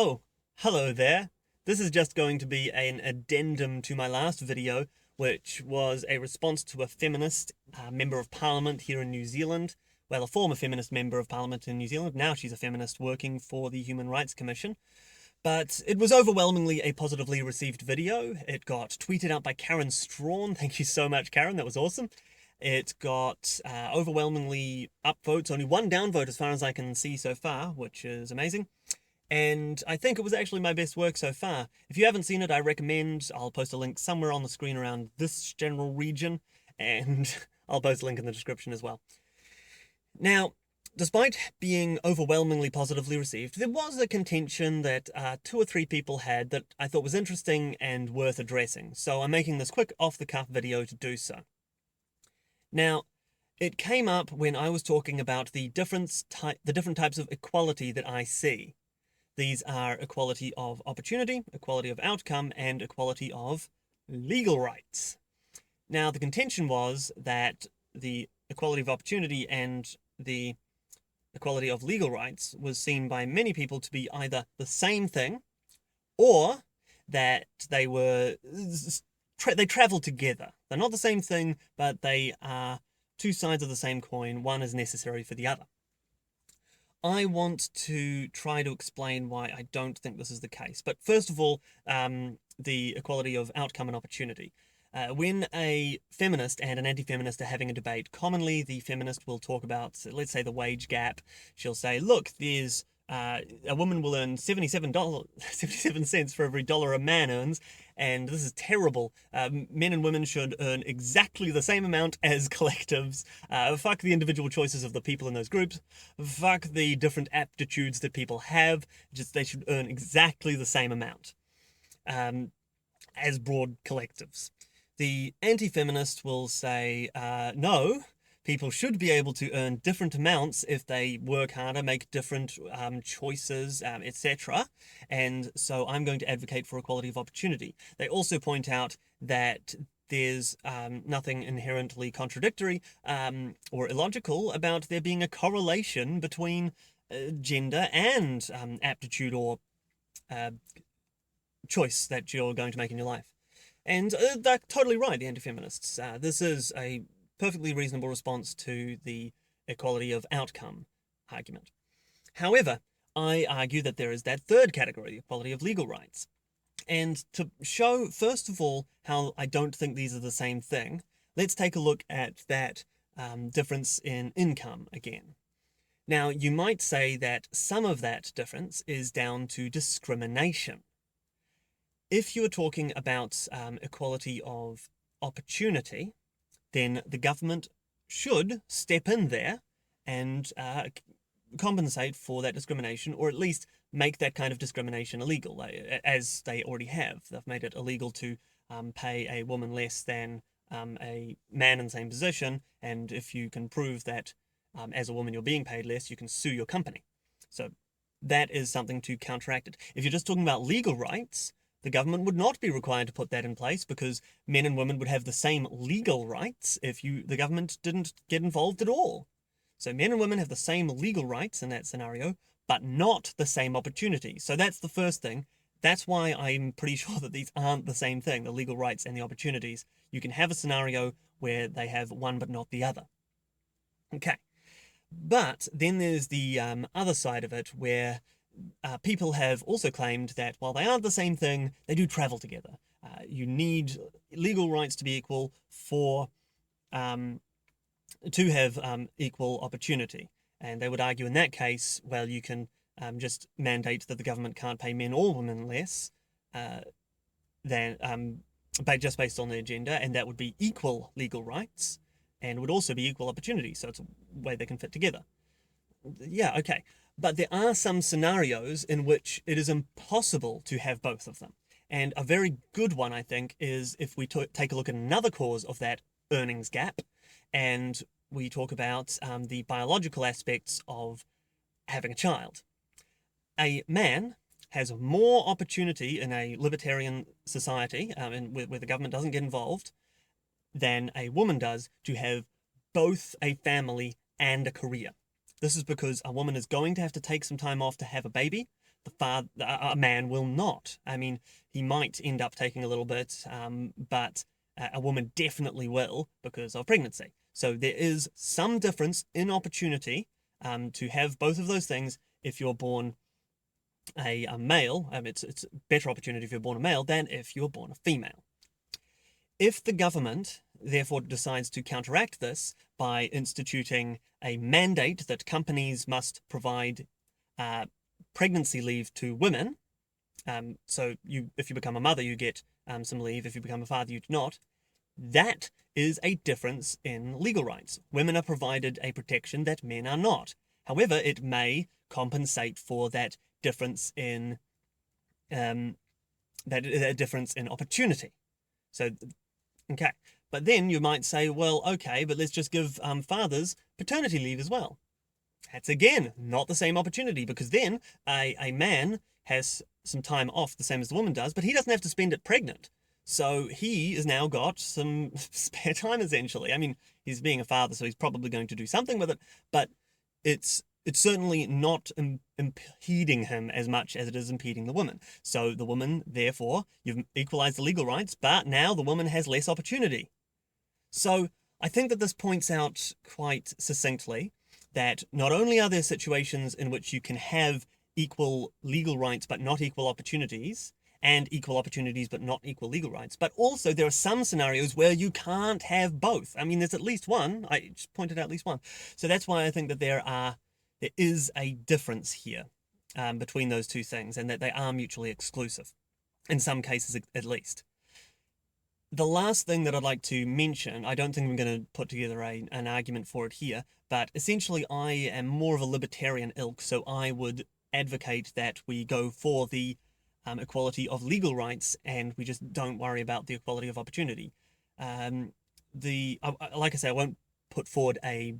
Oh, hello there. This is just going to be an addendum to my last video, which was a response to a feminist member of parliament here in New Zealand. Well, a former feminist member of parliament in New Zealand. Now she's a feminist working for the Human Rights Commission. But it was overwhelmingly a positively received video. It got tweeted out by Karen Strawn. Thank you so much, Karen. That was awesome. It got overwhelmingly upvotes, only one downvote as far as I can see so far, which is amazing. And I think it was actually my best work so far. If you haven't seen it, I recommend. I'll post a link somewhere on the screen around this general region, and I'll post a link in the description as well. Now, despite being overwhelmingly positively received, there was a contention that two or three people had that I thought was interesting and worth addressing, so I'm making this quick off-the-cuff video to do so. Now, it came up when I was talking about the different types of equality that I see. These are equality of opportunity, equality of outcome, and equality of legal rights. Now, the contention was that the equality of opportunity and the equality of legal rights was seen by many people to be either the same thing, or that they travel together. They're not the same thing, but they are two sides of the same coin. One is necessary for the other. I want to try to explain why I don't think this is the case. But first of all, the equality of outcome and opportunity. When a feminist and an anti-feminist are having a debate, commonly the feminist will talk about, let's say, the wage gap. She'll say, look, there's a woman will earn 77 cents for every dollar a man earns, and this is terrible. Men and women should earn exactly the same amount as collectives. Fuck the individual choices of the people in those groups. Fuck the different aptitudes that people have. Just they should earn exactly the same amount as broad collectives. The anti-feminist will say, no, people should be able to earn different amounts if they work harder, make different choices, etc. And so I'm going to advocate for equality of opportunity. They also point out that there's nothing inherently contradictory or illogical about there being a correlation between gender and aptitude or choice that you're going to make in your life. And they're totally right, the anti-feminists. This is a perfectly reasonable response to the equality of outcome argument. However, I argue that there is that third category, the equality of legal rights. And to show, first of all, how I don't think these are the same thing, let's take a look at that difference in income again. Now, you might say that some of that difference is down to discrimination. If you are talking about equality of opportunity, then the government should step in there and compensate for that discrimination, or at least make that kind of discrimination illegal, as they already have. They've made it illegal to pay a woman less than a man in the same position, and if you can prove that as a woman you're being paid less, you can sue your company. So that is something to counteract it. If you're just talking about legal rights, the government would not be required to put that in place because men and women would have the same legal rights if the government didn't get involved at all. So men and women have the same legal rights in that scenario, but not the same opportunity. So that's the first thing. That's why I'm pretty sure that these aren't the same thing, the legal rights and the opportunities. You can have a scenario where they have one but not the other. Okay. But then there's the other side of it where people have also claimed that while they aren't the same thing, they do travel together. You need legal rights to be equal for to have equal opportunity. And they would argue in that case, well, you can just mandate that the government can't pay men or women less than just based on their gender, and that would be equal legal rights and would also be equal opportunity. So it's a way they can fit together. Yeah, okay. But there are some scenarios in which it is impossible to have both of them. And a very good one, I think, is if we take a look at another cause of that earnings gap, and we talk about the biological aspects of having a child. A man has more opportunity in a libertarian society, where the government doesn't get involved, than a woman does to have both a family and a career. This is because a woman is going to have to take some time off to have a baby, a man will not. I mean, he might end up taking a little bit, but a woman definitely will because of pregnancy. So there is some difference in opportunity to have both of those things if you're born a male. It's a better opportunity if you're born a male than if you're born a female. If the government therefore decides to counteract this by instituting a mandate that companies must provide pregnancy leave to women, so if you become a mother, you get some leave. If you become a father, you do not. That is a difference in legal rights. Women are provided a protection that men are not. However, it may compensate for that difference in opportunity. So, okay. But then you might say, well, okay, but let's just give fathers paternity leave as well. That's again not the same opportunity, because then a man has some time off, the same as the woman does, but he doesn't have to spend it pregnant. So he has now got some spare time, essentially. I mean, he's being a father, so he's probably going to do something with it, but it's certainly not impeding him as much as it is impeding the woman. So the woman, therefore, you've equalized the legal rights, but now the woman has less opportunity. So I think that this points out quite succinctly that not only are there situations in which you can have equal legal rights but not equal opportunities, and equal opportunities but not equal legal rights, but also there are some scenarios where you can't have both. I mean, there's at least one. I just pointed out at least one. So that's why I think that there is a difference here between those two things, and that they are mutually exclusive, in some cases at least. The last thing that I'd like to mention, I don't think I'm going to put together an argument for it here, but essentially I am more of a libertarian ilk, so I would advocate that we go for the equality of legal rights, and we just don't worry about the equality of opportunity. Like I say, I won't put forward a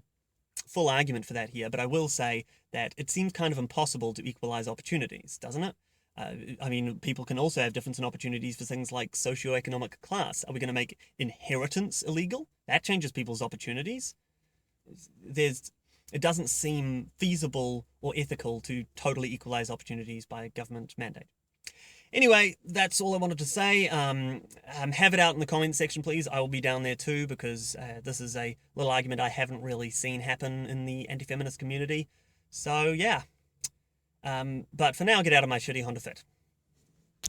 full argument for that here, but I will say that it seems kind of impossible to equalize opportunities, doesn't it? I mean, people can also have difference in opportunities for things like socioeconomic class. Are we going to make inheritance illegal? That changes people's opportunities. It doesn't seem feasible or ethical to totally equalize opportunities by government mandate. Anyway, that's all I wanted to say. Have it out in the comments section, please. I will be down there too, because this is a little argument I haven't really seen happen in the anti-feminist community. So, yeah. But for now, get out of my shitty Honda Fit.